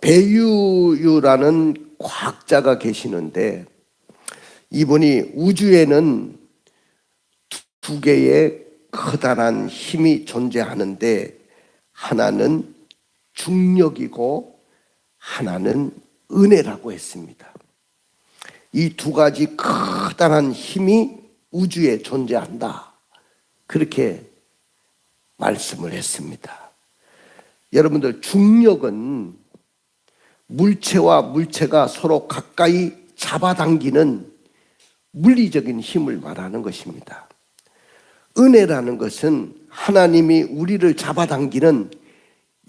배유유라는 과학자가 계시는데 이분이 우주에는 두 개의 커다란 힘이 존재하는데 하나는 중력이고 하나는 은혜라고 했습니다. 이 두 가지 커다란 힘이 우주에 존재한다. 그렇게 말씀을 했습니다. 여러분들, 중력은 물체와 물체가 서로 가까이 잡아당기는 물리적인 힘을 말하는 것입니다. 은혜라는 것은 하나님이 우리를 잡아당기는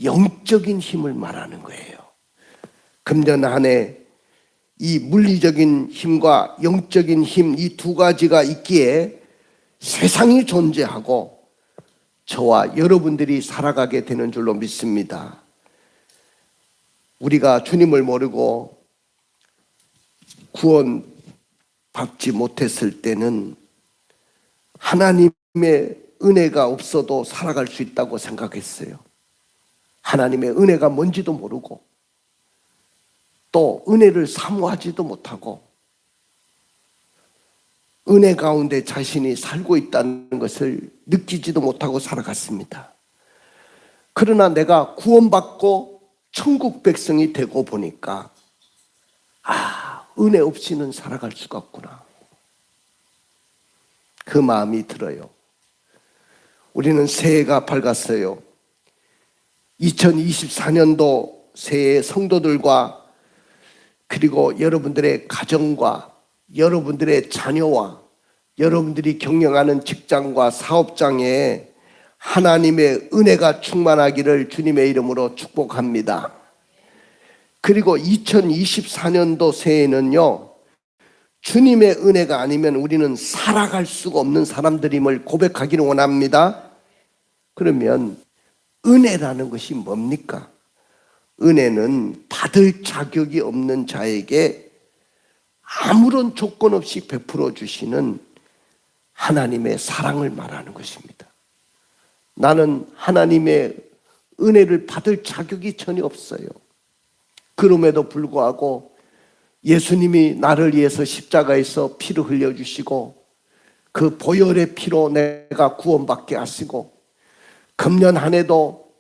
영적인 힘을 말하는 거예요. 금년 한 해 이 물리적인 힘과 영적인 힘, 이 두 가지가 있기에 세상이 존재하고 저와 여러분들이 살아가게 되는 줄로 믿습니다. 우리가 주님을 모르고 구원 받지 못했을 때는 하나님의 은혜가 없어도 살아갈 수 있다고 생각했어요. 하나님의 은혜가 뭔지도 모르고 또 은혜를 사모하지도 못하고 은혜 가운데 자신이 살고 있다는 것을 느끼지도 못하고 살아갔습니다. 그러나 내가 구원받고 천국 백성이 되고 보니까 은혜 없이는 살아갈 수가 없구나. 그 마음이 들어요. 우리는 새해가 밝았어요. 2024년도 새해 성도들과 그리고 여러분들의 가정과 여러분들의 자녀와 여러분들이 경영하는 직장과 사업장에 하나님의 은혜가 충만하기를 주님의 이름으로 축복합니다. 그리고 2024년도 새해는요, 주님의 은혜가 아니면 우리는 살아갈 수가 없는 사람들임을 고백하기를 원합니다. 그러면 은혜라는 것이 뭡니까? 은혜는 받을 자격이 없는 자에게 아무런 조건 없이 베풀어 주시는 하나님의 사랑을 말하는 것입니다. 나는 하나님의 은혜를 받을 자격이 전혀 없어요. 그럼에도 불구하고 예수님이 나를 위해서 십자가에서 피를 흘려주시고 그 보혈의 피로 내가 구원받게 하시고 금년 한 해도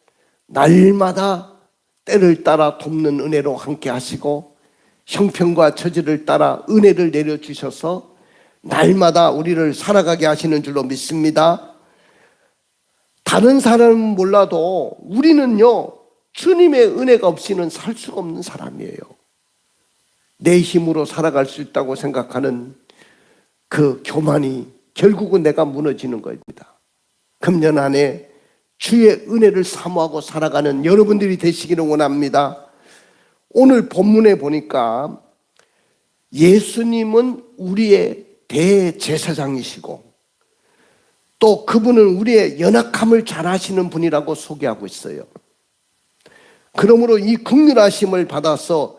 날마다 때를 따라 돕는 은혜로 함께 하시고 형편과 처지를 따라 은혜를 내려주셔서 날마다 우리를 살아가게 하시는 줄로 믿습니다. 다른 사람은 몰라도 우리는요, 주님의 은혜가 없이는 살 수가 없는 사람이에요. 내 힘으로 살아갈 수 있다고 생각하는 그 교만이 결국은 내가 무너지는 겁니다. 금년 한 해 주의 은혜를 사모하고 살아가는 여러분들이 되시기를 원합니다. 오늘 본문에 보니까 예수님은 우리의 대제사장이시고 또 그분은 우리의 연약함을 잘 아시는 분이라고 소개하고 있어요. 그러므로 이 긍휼하심을 받아서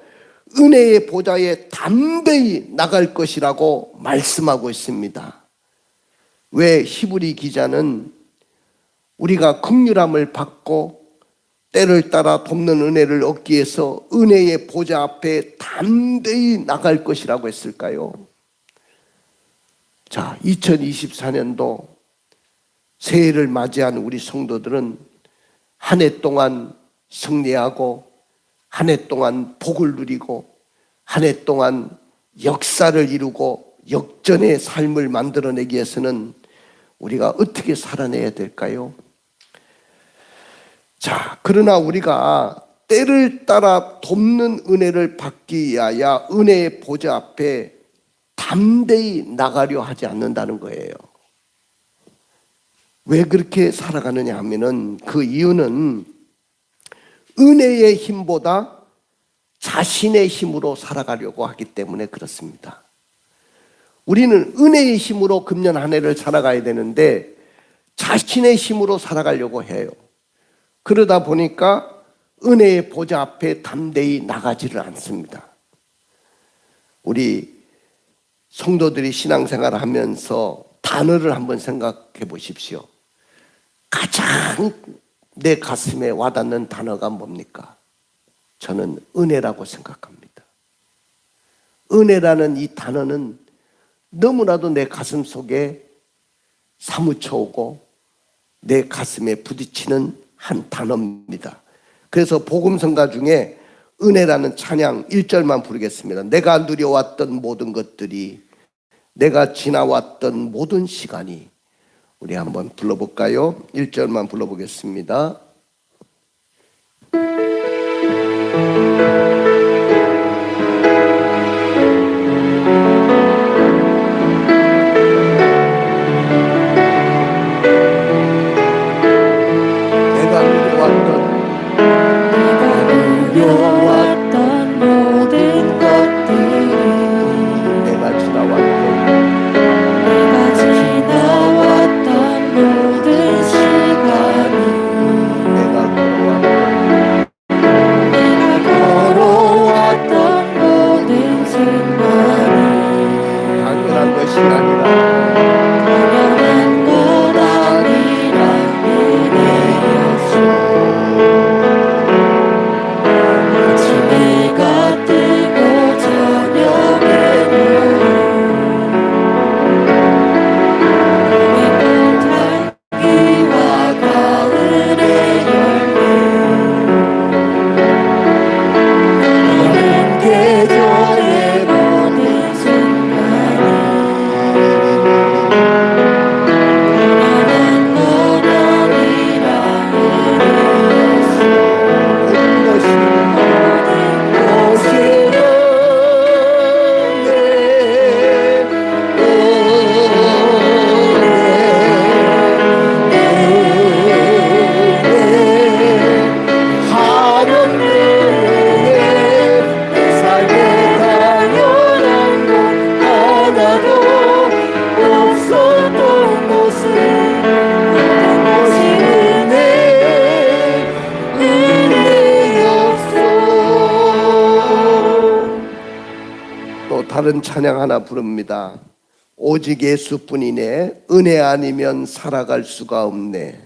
은혜의 보좌에 담대히 나갈 것이라고 말씀하고 있습니다. 왜 히브리 기자는 우리가 긍휼함을 받고 때를 따라 돕는 은혜를 얻기 위해서 은혜의 보좌 앞에 담대히 나갈 것이라고 했을까요? 자, 2024년도 새해를 맞이한 우리 성도들은 한 해 동안 승리하고 한 해 동안 복을 누리고 한 해 동안 역사를 이루고 역전의 삶을 만들어내기 위해서는 우리가 어떻게 살아내야 될까요? 자, 그러나 우리가 때를 따라 돕는 은혜를 받기 위하여 은혜의 보좌 앞에 담대히 나가려 하지 않는다는 거예요. 왜 그렇게 살아가느냐 하면은 그 이유는 은혜의 힘보다 자신의 힘으로 살아가려고 하기 때문에 그렇습니다. 우리는 은혜의 힘으로 금년 한 해를 살아가야 되는데 자신의 힘으로 살아가려고 해요. 그러다 보니까 은혜의 보좌 앞에 담대히 나가지를 않습니다. 우리 성도들이 신앙생활을 하면서 단어를 한번 생각해 보십시오. 가장 내 가슴에 와닿는 단어가 뭡니까? 저는 은혜라고 생각합니다. 은혜라는 이 단어는 너무나도 내 가슴 속에 사무쳐 오고 내 가슴에 부딪히는 한 단어입니다. 그래서 복음성가 중에 은혜라는 찬양 1절만 부르겠습니다. 내가 누려왔던 모든 것들이, 내가 지나왔던 모든 시간이. 우리 한번 불러볼까요? 1절만 불러보겠습니다. 다른 찬양 하나 부릅니다. 오직 예수뿐이네, 은혜 아니면 살아갈 수가 없네.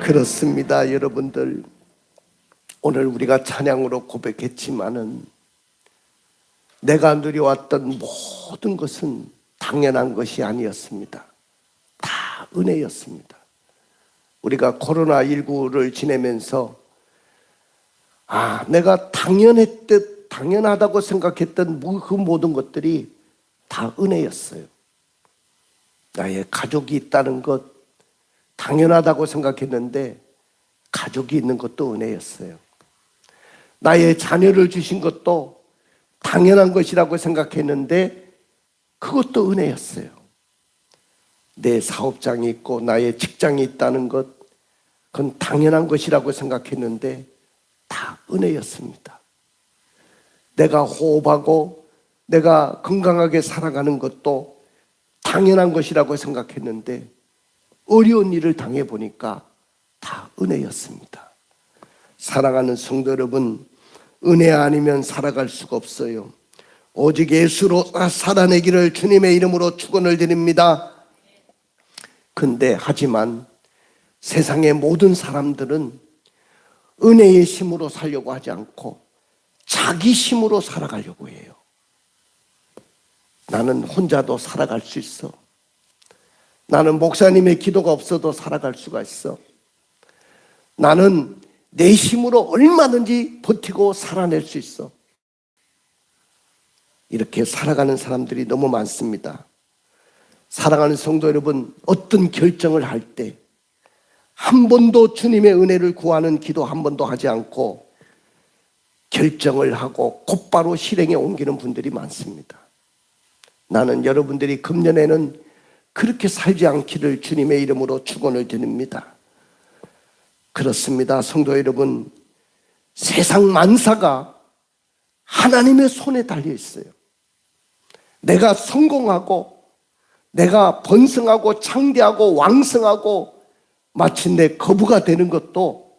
그렇습니다. 여러분들, 오늘 우리가 찬양으로 고백했지만은 내가 누려왔던 모든 것은 당연한 것이 아니었습니다. 다 은혜였습니다. 우리가 코로나19를 지내면서 내가 당연하다고 생각했던 그 모든 것들이 다 은혜였어요. 나의 가족이 있다는 것 당연하다고 생각했는데 가족이 있는 것도 은혜였어요. 나의 자녀를 주신 것도 당연한 것이라고 생각했는데 그것도 은혜였어요. 내 사업장이 있고 나의 직장이 있다는 것, 그건 당연한 것이라고 생각했는데 다 은혜였습니다. 내가 호흡하고 내가 건강하게 살아가는 것도 당연한 것이라고 생각했는데 어려운 일을 당해보니까 다 은혜였습니다. 사랑하는 성도 여러분, 은혜 아니면 살아갈 수가 없어요. 오직 예수로 살아내기를 주님의 이름으로 축원을 드립니다. 근데 하지만 세상의 모든 사람들은 은혜의 힘으로 살려고 하지 않고 자기 힘으로 살아가려고 해요. 나는 혼자도 살아갈 수 있어. 나는 목사님의 기도가 없어도 살아갈 수가 있어. 나는 내 힘으로 얼마든지 버티고 살아낼 수 있어. 이렇게 살아가는 사람들이 너무 많습니다. 사랑하는 성도 여러분, 어떤 결정을 할 때 한 번도 주님의 은혜를 구하는 기도 한 번도 하지 않고 결정을 하고 곧바로 실행에 옮기는 분들이 많습니다. 나는 여러분들이 금년에는 그렇게 살지 않기를 주님의 이름으로 축원을 드립니다. 그렇습니다. 성도 여러분, 세상 만사가 하나님의 손에 달려 있어요. 내가 성공하고 내가 번성하고 창대하고 왕성하고 마침내 거부가 되는 것도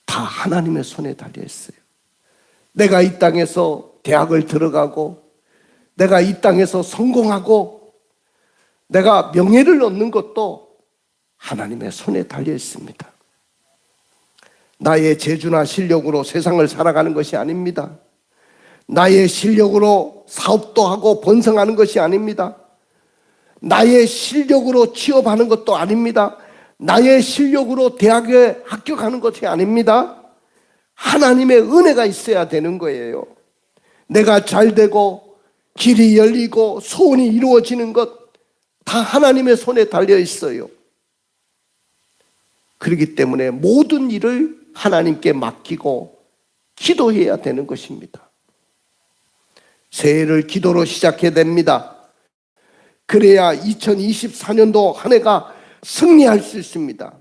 다 하나님의 손에 달려 있어요. 내가 이 땅에서 대학을 들어가고 내가 이 땅에서 성공하고 내가 명예를 얻는 것도 하나님의 손에 달려 있습니다. 나의 재주나 실력으로 세상을 살아가는 것이 아닙니다. 나의 실력으로 사업도 하고 번성하는 것이 아닙니다. 나의 실력으로 취업하는 것도 아닙니다. 나의 실력으로 대학에 합격하는 것이 아닙니다. 하나님의 은혜가 있어야 되는 거예요. 내가 잘 되고 길이 열리고 소원이 이루어지는 것 다 하나님의 손에 달려 있어요. 그렇기 때문에 모든 일을 하나님께 맡기고 기도해야 되는 것입니다. 새해를 기도로 시작해야 됩니다. 그래야 2024년도 한 해가 승리할 수 있습니다.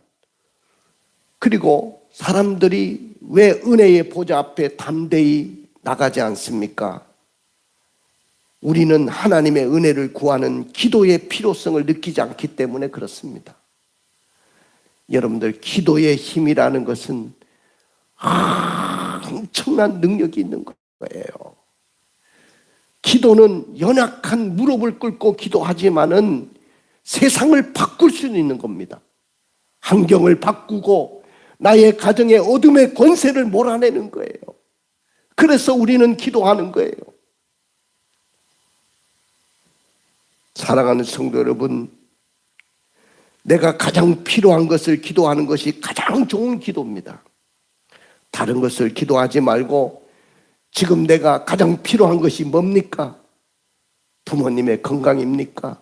그리고 사람들이 왜 은혜의 보좌 앞에 담대히 나가지 않습니까? 우리는 하나님의 은혜를 구하는 기도의 필요성을 느끼지 않기 때문에 그렇습니다. 여러분들, 기도의 힘이라는 것은 엄청난 능력이 있는 거예요. 기도는 연약한 무릎을 꿇고 기도하지만은 세상을 바꿀 수 있는 겁니다. 환경을 바꾸고 나의 가정의 어둠의 권세를 몰아내는 거예요. 그래서 우리는 기도하는 거예요. 사랑하는 성도 여러분, 내가 가장 필요한 것을 기도하는 것이 가장 좋은 기도입니다. 다른 것을 기도하지 말고 지금 내가 가장 필요한 것이 뭡니까? 부모님의 건강입니까?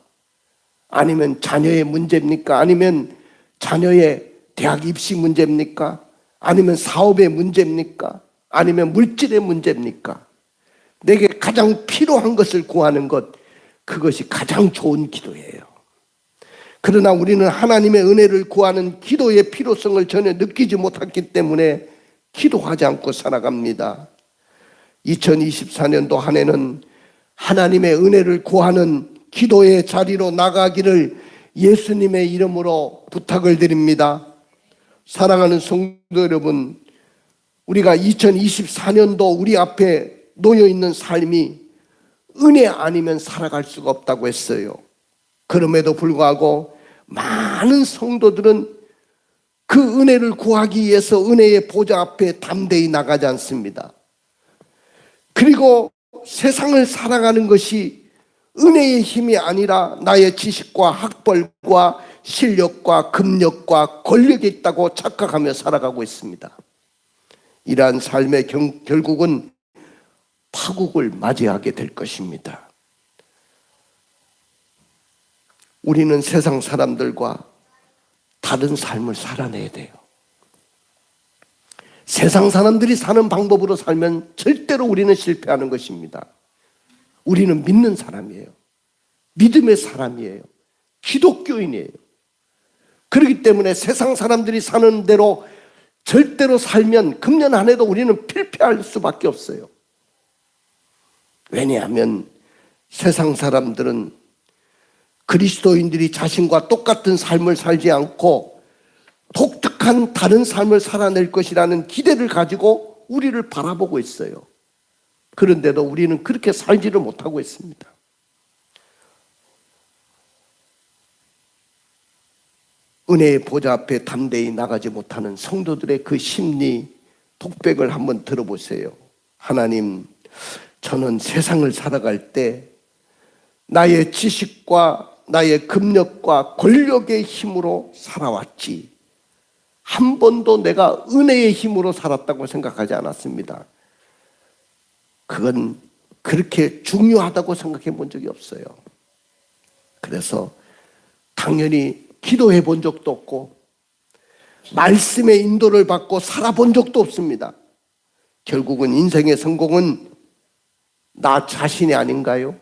아니면 자녀의 문제입니까? 아니면 자녀의 대학 입시 문제입니까? 아니면 사업의 문제입니까? 아니면 물질의 문제입니까? 내게 가장 필요한 것을 구하는 것, 그것이 가장 좋은 기도예요. 그러나 우리는 하나님의 은혜를 구하는 기도의 필요성을 전혀 느끼지 못했기 때문에 기도하지 않고 살아갑니다. 2024년도 한 해는 하나님의 은혜를 구하는 기도의 자리로 나가기를 예수님의 이름으로 부탁을 드립니다. 사랑하는 성도 여러분, 우리가 2024년도 우리 앞에 놓여 있는 삶이 은혜 아니면 살아갈 수가 없다고 했어요. 그럼에도 불구하고 많은 성도들은 그 은혜를 구하기 위해서 은혜의 보좌 앞에 담대히 나가지 않습니다. 그리고 세상을 살아가는 것이 은혜의 힘이 아니라 나의 지식과 학벌과 실력과 금력과 권력이 있다고 착각하며 살아가고 있습니다. 이러한 삶의 결국은 파국을 맞이하게 될 것입니다. 우리는 세상 사람들과 다른 삶을 살아내야 돼요. 세상 사람들이 사는 방법으로 살면 절대로 우리는 실패하는 것입니다. 우리는 믿는 사람이에요. 믿음의 사람이에요. 기독교인이에요. 그렇기 때문에 세상 사람들이 사는 대로 절대로 살면 금년 한 해도 우리는 필패할 수밖에 없어요. 왜냐하면 세상 사람들은 그리스도인들이 자신과 똑같은 삶을 살지 않고 독특한 다른 삶을 살아낼 것이라는 기대를 가지고 우리를 바라보고 있어요. 그런데도 우리는 그렇게 살지를 못하고 있습니다. 은혜의 보좌 앞에 담대히 나가지 못하는 성도들의 그 심리 독백을 한번 들어보세요. 하나님, 저는 세상을 살아갈 때 나의 지식과 나의 금력과 권력의 힘으로 살아왔지, 한 번도 내가 은혜의 힘으로 살았다고 생각하지 않았습니다. 그건 그렇게 중요하다고 생각해 본 적이 없어요. 그래서 당연히 기도해 본 적도 없고 말씀의 인도를 받고 살아본 적도 없습니다. 결국은 인생의 성공은 나 자신이 아닌가요?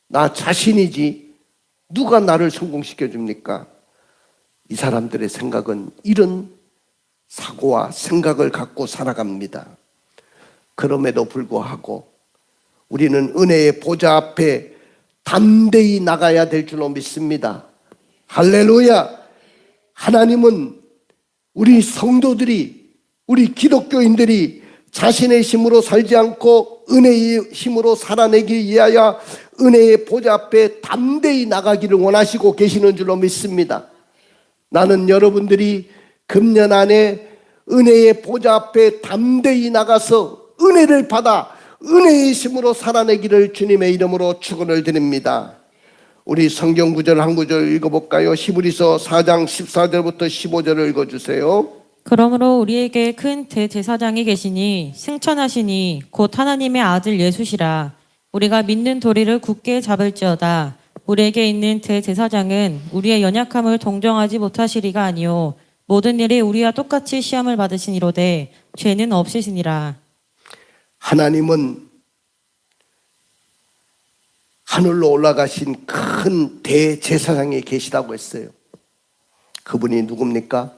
나 자신이지 누가 나를 성공시켜 줍니까? 이 사람들의 생각은 이런 사고와 생각을 갖고 살아갑니다. 그럼에도 불구하고 우리는 은혜의 보좌 앞에 담대히 나가야 될 줄로 믿습니다. 할렐루야! 하나님은 우리 성도들이, 우리 기독교인들이 자신의 힘으로 살지 않고 은혜의 힘으로 살아내기 위하여 은혜의 보좌 앞에 담대히 나가기를 원하시고 계시는 줄로 믿습니다. 나는 여러분들이 금년 안에 은혜의 보좌 앞에 담대히 나가서 은혜를 받아 은혜의 힘으로 살아내기를 주님의 이름으로 축원을 드립니다. 우리 성경 구절 한 구절 읽어볼까요? 히브리서 4장 14절부터 15절을 읽어주세요. 그러므로 우리에게 큰 대제사장이 계시니 승천하시니 곧 하나님의 아들 예수시라. 우리가 믿는 도리를 굳게 잡을지어다. 우리에게 있는 대제사장은 우리의 연약함을 동정하지 못하시리가 아니요 모든 일에 우리와 똑같이 시험을 받으시니로되 죄는 없으시니라. 하나님은 하늘로 올라가신 큰 대제사장이 계시다고 했어요. 그분이 누굽니까?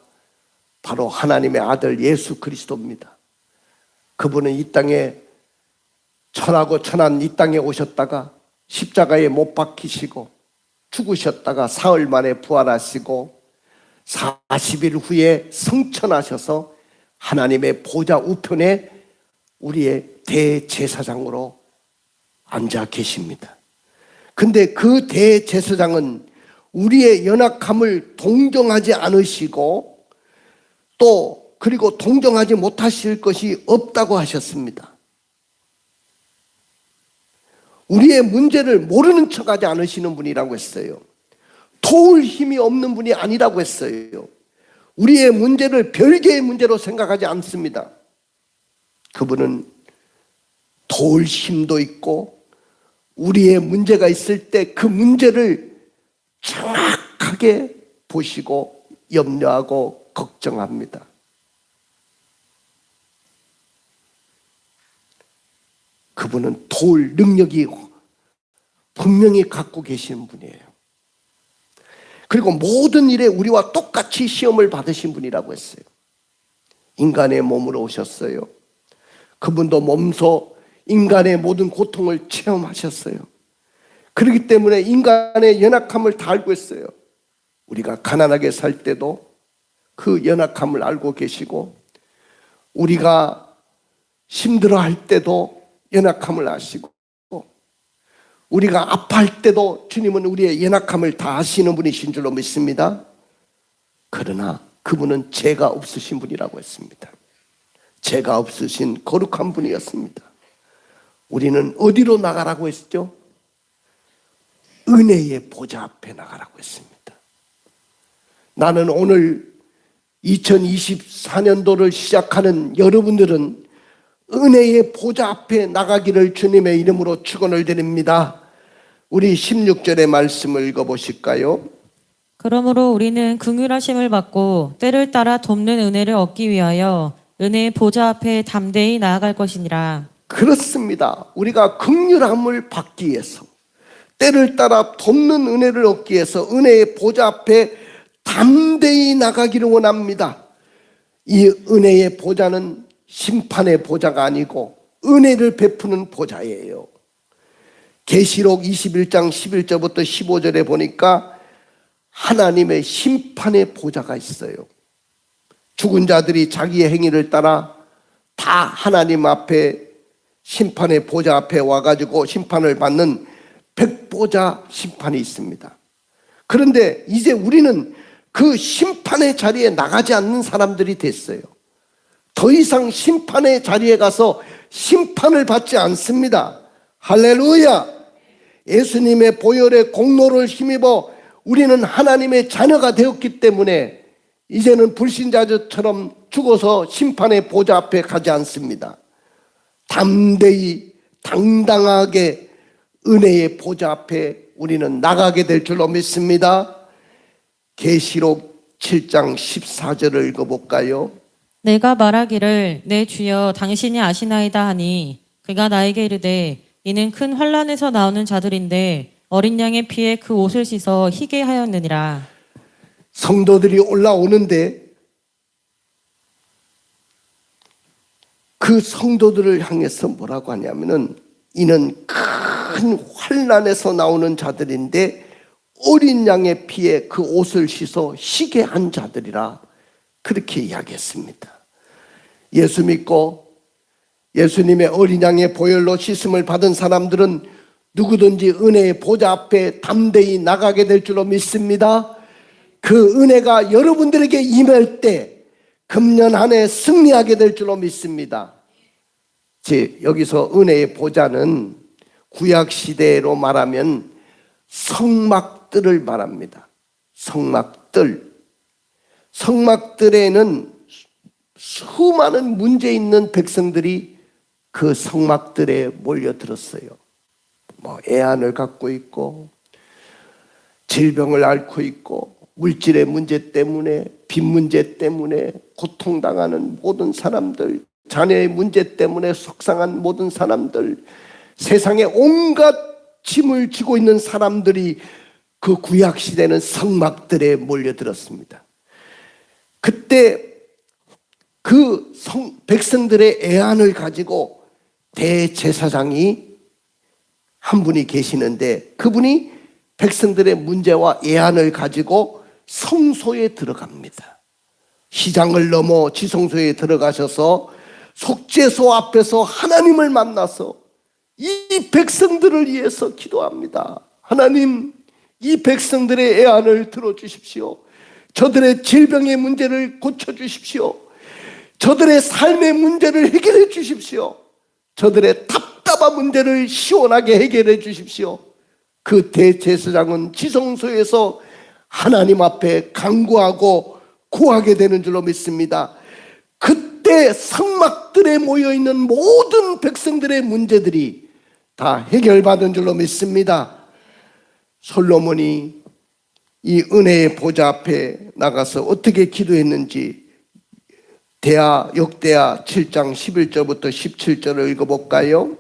바로 하나님의 아들 예수 그리스도입니다. 그분은 이 땅에 천하고 천한 이 땅에 오셨다가 십자가에 못 박히시고 죽으셨다가 사흘 만에 부활하시고 40일 후에 승천하셔서 하나님의 보좌 우편에 우리의 대제사장으로 앉아 계십니다. 근데 그 대제사장은 우리의 연약함을 동정하지 않으시고 또 그리고 동정하지 못하실 것이 없다고 하셨습니다. 우리의 문제를 모르는 척하지 않으시는 분이라고 했어요. 도울 힘이 없는 분이 아니라고 했어요. 우리의 문제를 별개의 문제로 생각하지 않습니다. 그분은 도울 힘도 있고 우리의 문제가 있을 때 그 문제를 정확하게 보시고 염려하고 걱정합니다. 그분은 도울 능력이 분명히 갖고 계시는 분이에요. 그리고 모든 일에 우리와 똑같이 시험을 받으신 분이라고 했어요. 인간의 몸으로 오셨어요. 그분도 몸소 인간의 모든 고통을 체험하셨어요. 그렇기 때문에 인간의 연약함을 다 알고 있어요. 우리가 가난하게 살 때도 그 연약함을 알고 계시고 우리가 힘들어할 때도 연약함을 아시고 우리가 아파할 때도 주님은 우리의 연약함을 다 아시는 분이신 줄로 믿습니다. 그러나 그분은 죄가 없으신 분이라고 했습니다. 죄가 없으신 거룩한 분이었습니다. 우리는 어디로 나가라고 했죠? 은혜의 보좌 앞에 나가라고 했습니다. 나는 오늘 2024년도를 시작하는 여러분들은 은혜의 보좌 앞에 나가기를 주님의 이름으로 축원을 드립니다. 우리 16절의 말씀을 읽어보실까요? 그러므로 우리는 긍휼하심을 받고 때를 따라 돕는 은혜를 얻기 위하여 은혜의 보좌 앞에 담대히 나아갈 것이니라. 그렇습니다. 우리가 긍휼함을 받기 위해서 때를 따라 돕는 은혜를 얻기 위해서 은혜의 보좌 앞에 담대히 나가기를 원합니다. 이 은혜의 보좌는 심판의 보좌가 아니고 은혜를 베푸는 보좌예요. 계시록 21장 11절부터 15절에 보니까 하나님의 심판의 보좌가 있어요. 죽은 자들이 자기의 행위를 따라 다 하나님 앞에 심판의 보좌 앞에 와가지고 심판을 받는 백보자 심판이 있습니다. 그런데 이제 우리는 그 심판의 자리에 나가지 않는 사람들이 됐어요. 더 이상 심판의 자리에 가서 심판을 받지 않습니다. 할렐루야! 예수님의 보혈의 공로를 힘입어 우리는 하나님의 자녀가 되었기 때문에 이제는 불신자들처럼 죽어서 심판의 보좌 앞에 가지 않습니다. 담대히 당당하게 은혜의 보좌 앞에 우리는 나가게 될 줄로 믿습니다. 계시록 7장 14절을 읽어볼까요? 내가 말하기를 내 주여 당신이 아시나이다 하니 그가 나에게 이르되 이는 큰 환란에서 나오는 자들인데 어린 양의 피에 그 옷을 씻어 희게 하였느니라. 성도들이 올라오는데 그 성도들을 향해서 뭐라고 하냐면은 이는 큰 환난에서 나오는 자들인데 어린 양의 피에 그 옷을 씻어 희게 한 자들이라 그렇게 이야기했습니다. 예수 믿고 예수님의 어린 양의 보혈로 씻음을 받은 사람들은 누구든지 은혜의 보좌 앞에 담대히 나가게 될 줄로 믿습니다. 그 은혜가 여러분들에게 임할 때 금년 한 해 승리하게 될 줄로 믿습니다. 여기서 은혜의 보좌는 구약 시대로 말하면 성막들을 말합니다. 성막들에는 수많은 문제 있는 백성들이 그 성막들에 몰려들었어요. 애안을 갖고 있고 질병을 앓고 있고 물질의 문제 때문에 빚 문제 때문에 고통당하는 모든 사람들, 자녀의 문제 때문에 속상한 모든 사람들, 세상에 온갖 짐을 지고 있는 사람들이 그 구약 시대는 성막들에 몰려들었습니다. 그때 그 백성들의 애안을 가지고 대제사장이 한 분이 계시는데 그분이 백성들의 문제와 애안을 가지고 성소에 들어갑니다. 시장을 넘어 지성소에 들어가셔서 속죄소 앞에서 하나님을 만나서 이 백성들을 위해서 기도합니다. 하나님, 이 백성들의 애안을 들어주십시오. 저들의 질병의 문제를 고쳐주십시오. 저들의 삶의 문제를 해결해 주십시오. 저들의 답답한 문제를 시원하게 해결해 주십시오. 그 대제사장은 지성소에서 하나님 앞에 간구하고 구하게 되는 줄로 믿습니다. 그때 성막들에 모여있는 모든 백성들의 문제들이 다 해결받은 줄로 믿습니다. 솔로몬이 이 은혜의 보좌 앞에 나가서 어떻게 기도했는지 역대하 7장 11절부터 17절을 읽어볼까요?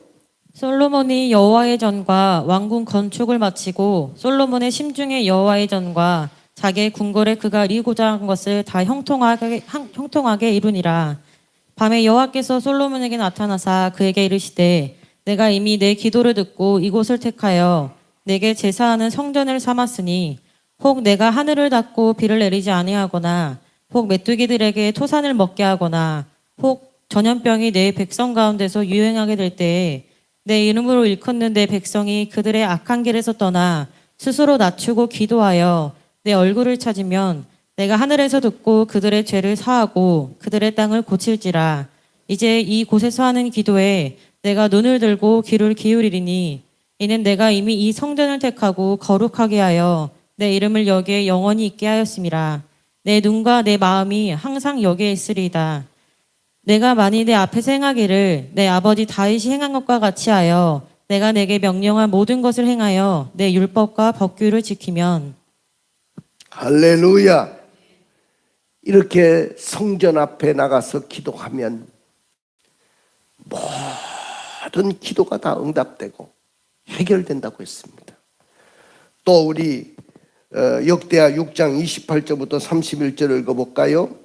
솔로몬이 여호와의 전과 왕궁 건축을 마치고 솔로몬의 심중에 여호와의 전과 자기의 궁궐에 그가 이루고자 한 것을 다 형통하게 이루니라. 밤에 여호와께서 솔로몬에게 나타나사 그에게 이르시되 내가 이미 내 기도를 듣고 이곳을 택하여 내게 제사하는 성전을 삼았으니 혹 내가 하늘을 닫고 비를 내리지 아니하거나 혹 메뚜기들에게 토산을 먹게 하거나 혹 전염병이 내 백성 가운데서 유행하게 될 때에 내 이름으로 일컫는 내 백성이 그들의 악한 길에서 떠나 스스로 낮추고 기도하여 내 얼굴을 찾으면 내가 하늘에서 듣고 그들의 죄를 사하고 그들의 땅을 고칠지라. 이제 이 곳에서 하는 기도에 내가 눈을 들고 귀를 기울이리니 이는 내가 이미 이 성전을 택하고 거룩하게 하여 내 이름을 여기에 영원히 있게 하였음이라. 내 눈과 내 마음이 항상 여기에 있으리이다. 내가 만일 내 앞에서 행하기를 내 아버지 다윗이 행한 것과 같이 하여 내가 내게 명령한 모든 것을 행하여 내 율법과 법규를 지키면. 할렐루야. 이렇게 성전 앞에 나가서 기도하면 모든 기도가 다 응답되고 해결된다고 했습니다. 또 우리 역대하 6장 28절부터 31절을 읽어볼까요?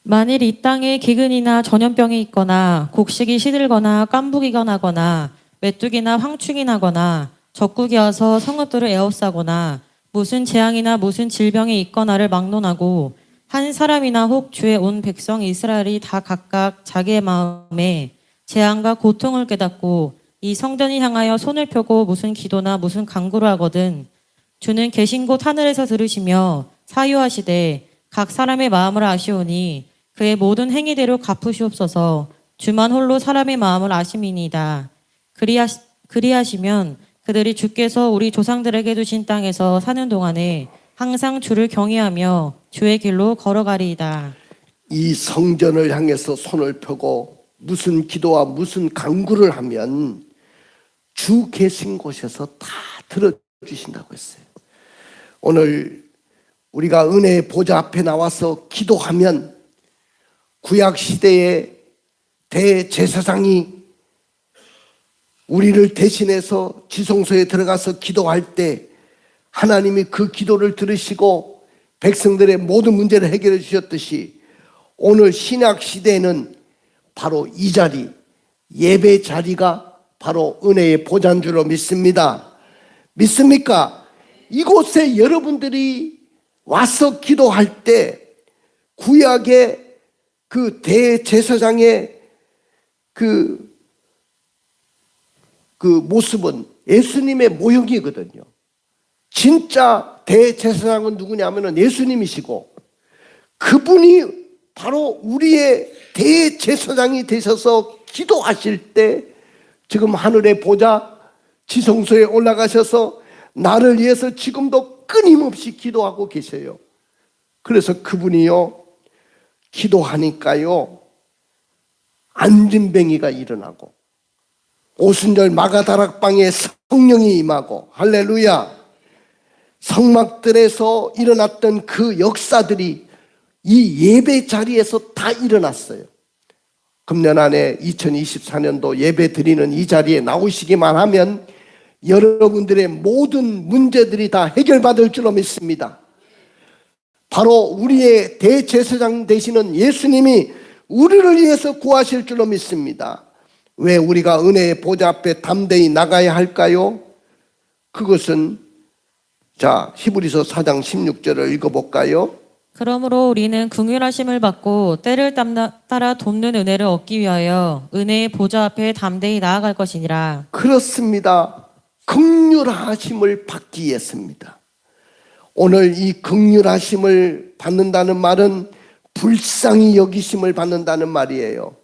만일 이 땅에 기근이나 전염병이 있거나 곡식이 시들거나 깐부기가 나거나 메뚜기나 황충이 나거나 적국이 와서 성읍들을 에워싸거나 무슨 재앙이나 무슨 질병이 있거나를 막론하고 한 사람이나 혹 주의 온 백성 이스라엘이 다 각각 자기의 마음에 재앙과 고통을 깨닫고 이 성전을 향하여 손을 펴고 무슨 기도나 무슨 간구를 하거든 주는 계신 곳 하늘에서 들으시며 사유하시되 각 사람의 마음을 아시오니 그의 모든 행위대로 갚으시옵소서. 주만 홀로 사람의 마음을 아심이니이다. 그리하시면 그들이 주께서 우리 조상들에게 주신 땅에서 사는 동안에 항상 주를 경외하며 주의 길로 걸어가리이다. 이 성전을 향해서 손을 펴고 무슨 기도와 무슨 간구를 하면 주 계신 곳에서 다 들어주신다고 했어요. 오늘 우리가 은혜의 보좌 앞에 나와서 기도하면 구약 시대의 대제사장이 우리를 대신해서 지성소에 들어가서 기도할 때 하나님이 그 기도를 들으시고 백성들의 모든 문제를 해결해 주셨듯이 오늘 신약 시대에는 바로 이 자리, 예배 자리가 바로 은혜의 보좌인 줄로 믿습니다. 믿습니까? 이곳에 여러분들이 와서 기도할 때 구약의 그 대제사장의 그 모습은 예수님의 모형이거든요. 진짜 대제사장은 누구냐면은 예수님이시고 그분이 바로 우리의 대제사장이 되셔서 기도하실 때 지금 하늘의 보좌 지성소에 올라가셔서 나를 위해서 지금도 끊임없이 기도하고 계세요. 그래서 그분이요 기도하니까요 안진뱅이가 일어나고 오순절 마가다락방에 성령이 임하고 할렐루야 성막들에서 일어났던 그 역사들이 이 예배 자리에서 다 일어났어요. 금년 안에 2024년도 예배 드리는 이 자리에 나오시기만 하면 여러분들의 모든 문제들이 다 해결받을 줄로 믿습니다. 바로 우리의 대제사장 되시는 예수님이 우리를 위해서 구하실 줄로 믿습니다. 왜 우리가 은혜의 보좌 앞에 담대히 나가야 할까요? 그것은 히브리서 4장 16절을 읽어볼까요? 그러므로 우리는 긍휼하심을 받고 때를 따라 돕는 은혜를 얻기 위하여 은혜의 보좌 앞에 담대히 나아갈 것이니라. 그렇습니다. 긍휼하심을 받기 위해서입니다. 오늘 이 긍휼하심을 받는다는 말은 불쌍히 여기심을 받는다는 말이에요.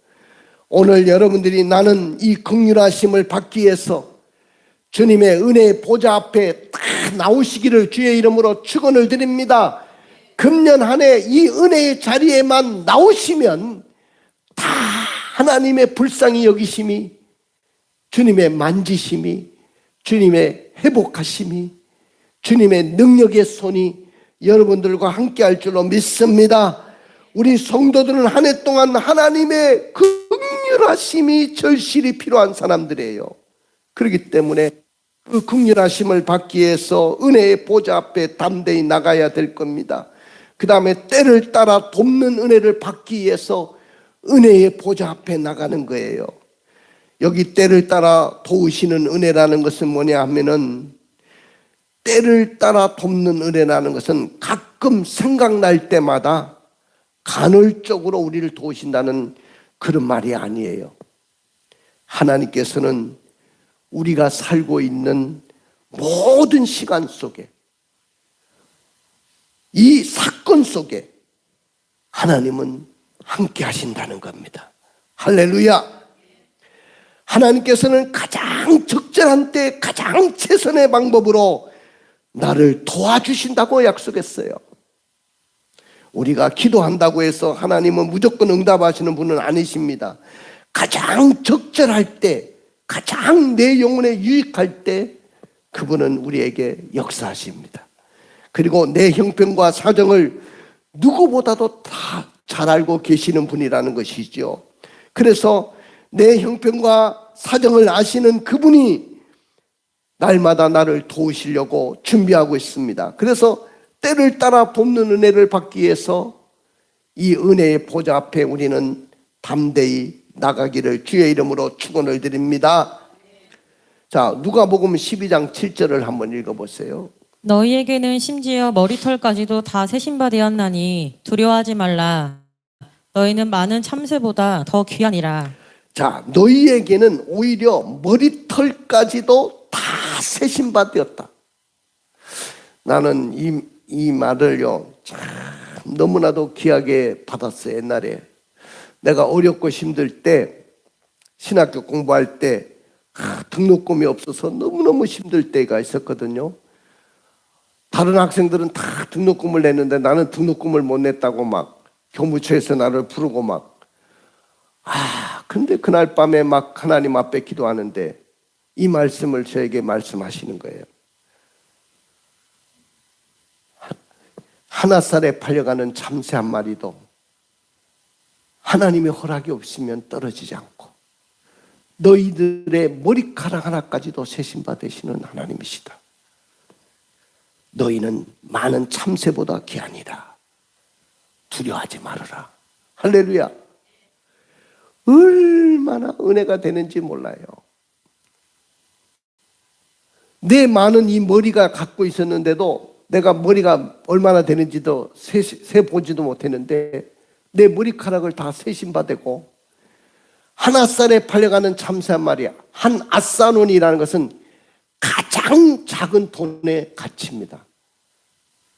오늘 여러분들이 나는 이 긍휼하심을 받기 위해서 주님의 은혜의 보좌 앞에 딱 나오시기를 주의 이름으로 축원을 드립니다. 금년 한 해 이 은혜의 자리에만 나오시면 다 하나님의 불쌍히 여기심이, 주님의 만지심이, 주님의 회복하심이, 주님의 능력의 손이 여러분들과 함께 할 줄로 믿습니다. 우리 성도들은 한 해 동안 하나님의 긍휼하심이 절실히 필요한 사람들이에요. 그렇기 때문에 그 긍휼하심을 받기 위해서 은혜의 보좌 앞에 담대히 나가야 될 겁니다. 그 다음에 때를 따라 돕는 은혜를 받기 위해서 은혜의 보좌 앞에 나가는 거예요. 여기 때를 따라 도우시는 은혜라는 것은 뭐냐 하면은 때를 따라 돕는 은혜라는 것은 가끔 생각날 때마다 간헐적으로 우리를 도우신다는 그런 말이 아니에요. 하나님께서는 우리가 살고 있는 모든 시간 속에 이 사건 속에 하나님은 함께 하신다는 겁니다. 할렐루야. 하나님께서는 가장 적절한 때 가장 최선의 방법으로 나를 도와주신다고 약속했어요. 우리가 기도한다고 해서 하나님은 무조건 응답하시는 분은 아니십니다. 가장 적절할 때, 가장 내 영혼에 유익할 때 그분은 우리에게 역사하십니다. 그리고 내 형편과 사정을 누구보다도 다 잘 알고 계시는 분이라는 것이죠. 그래서 내 형편과 사정을 아시는 그분이 날마다 나를 도우시려고 준비하고 있습니다. 그래서 때를 따라 돕는 은혜를 받기 위해서 이 은혜의 보좌 앞에 우리는 담대히 나가기를 주의 이름으로 축원을 드립니다. 자, 누가복음 12장 7절을 한번 읽어보세요. 너희에게는 심지어 머리털까지도 다 세신바 되었나니 두려워하지 말라. 너희는 많은 참새보다 더 귀하니라. 자, 너희에게는 오히려 머리털까지도 다 세신바 되었다. 나는 이 말을요, 참 너무나도 귀하게 받았어요. 옛날에 내가 어렵고 힘들 때, 신학교 공부할 때 등록금이 없어서 너무너무 힘들 때가 있었거든요. 다른 학생들은 다 등록금을 냈는데 나는 등록금을 못 냈다고 막 교무처에서 나를 부르고 막, 근데 그날 밤에 막 하나님 앞에 기도하는데 이 말씀을 저에게 말씀하시는 거예요. 하나살에 팔려가는 참새 한 마리도 하나님의 허락이 없으면 떨어지지 않고 너희들의 머리카락 하나까지도 세신바 되시는 하나님이시다. 너희는 많은 참새보다 귀하니라. 두려워하지 말아라. 할렐루야. 얼마나 은혜가 되는지 몰라요. 내 많은 이 머리가 갖고 있었는데도 내가 머리가 얼마나 되는지도 세보지도 못했는데 내 머리카락을 다 세신받고 하나살에 팔려가는 참새 한 마리, 한 아사논이라는 것은 가장 작은 돈의 가치입니다.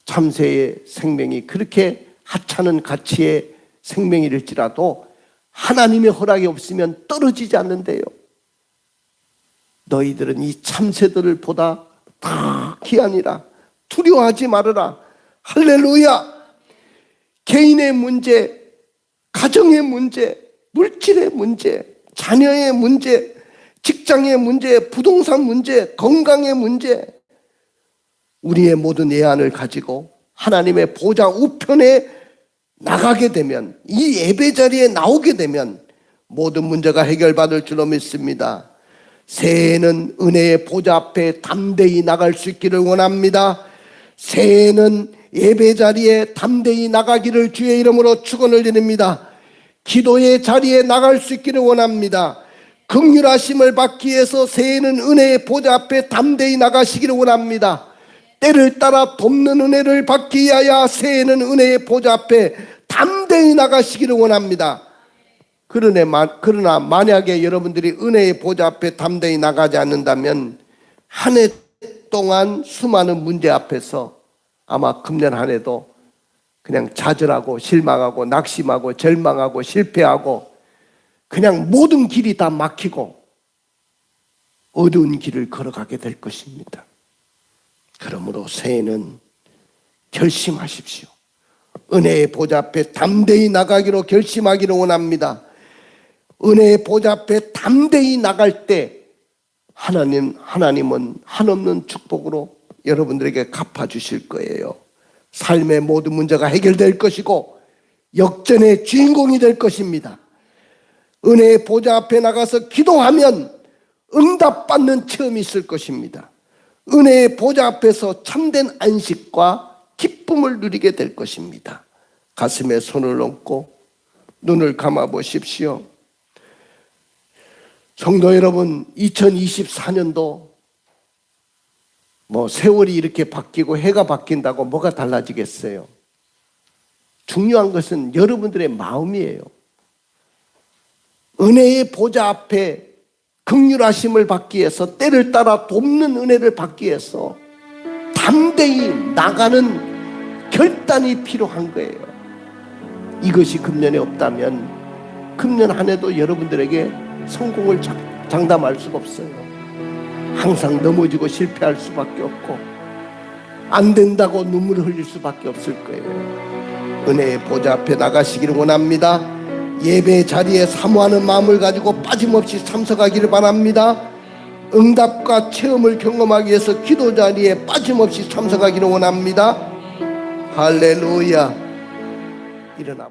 참새의 생명이 그렇게 하찮은 가치의 생명일지라도 하나님의 허락이 없으면 떨어지지 않는데요. 너희들은 이 참새들을 보다 다 귀하니라. 두려워하지 말아라. 할렐루야. 개인의 문제, 가정의 문제, 물질의 문제, 자녀의 문제, 직장의 문제, 부동산 문제, 건강의 문제, 우리의 모든 예안을 가지고 하나님의 보좌 우편에 나가게 되면, 이 예배 자리에 나오게 되면 모든 문제가 해결받을 줄로 믿습니다. 새해에는 은혜의 보좌 앞에 담대히 나갈 수 있기를 원합니다. 새해에는 예배 자리에 담대히 나가기를 주의 이름으로 축원을 드립니다. 기도의 자리에 나갈 수 있기를 원합니다. 긍휼하심을 받기 위해서 새해에는 은혜의 보좌 앞에 담대히 나가시기를 원합니다. 때를 따라 돕는 은혜를 받기 위하여 새해에는 은혜의 보좌 앞에 담대히 나가시기를 원합니다. 그러나 만약에 여러분들이 은혜의 보좌 앞에 담대히 나가지 않는다면 한 해 동안 수많은 문제 앞에서 아마 금년 한 해도 그냥 좌절하고 실망하고 낙심하고 절망하고 실패하고 그냥 모든 길이 다 막히고 어두운 길을 걸어가게 될 것입니다. 그러므로 새해는 결심하십시오. 은혜의 보좌 앞에 담대히 나가기로 결심하기를 원합니다. 은혜의 보좌 앞에 담대히 나갈 때 하나님은 한없는 축복으로 여러분들에게 갚아주실 거예요. 삶의 모든 문제가 해결될 것이고 역전의 주인공이 될 것입니다. 은혜의 보좌 앞에 나가서 기도하면 응답받는 체험이 있을 것입니다. 은혜의 보좌 앞에서 참된 안식과 기쁨을 누리게 될 것입니다. 가슴에 손을 얹고 눈을 감아 보십시오. 성도 여러분, 2024년도 세월이 이렇게 바뀌고 해가 바뀐다고 뭐가 달라지겠어요? 중요한 것은 여러분들의 마음이에요. 은혜의 보좌 앞에 긍휼하심을 받기 위해서, 때를 따라 돕는 은혜를 받기 위해서 담대히 나가는 결단이 필요한 거예요. 이것이 금년에 없다면 금년 한 해도 여러분들에게 성공을 장담할 수가 없어요. 항상 넘어지고 실패할 수밖에 없고 안 된다고 눈물을 흘릴 수밖에 없을 거예요. 은혜의 보좌 앞에 나가시기를 원합니다. 예배 자리에 사모하는 마음을 가지고 빠짐없이 참석하기를 바랍니다. 응답과 체험을 경험하기 위해서 기도 자리에 빠짐없이 참석하기를 원합니다. 할렐루야. 일어나.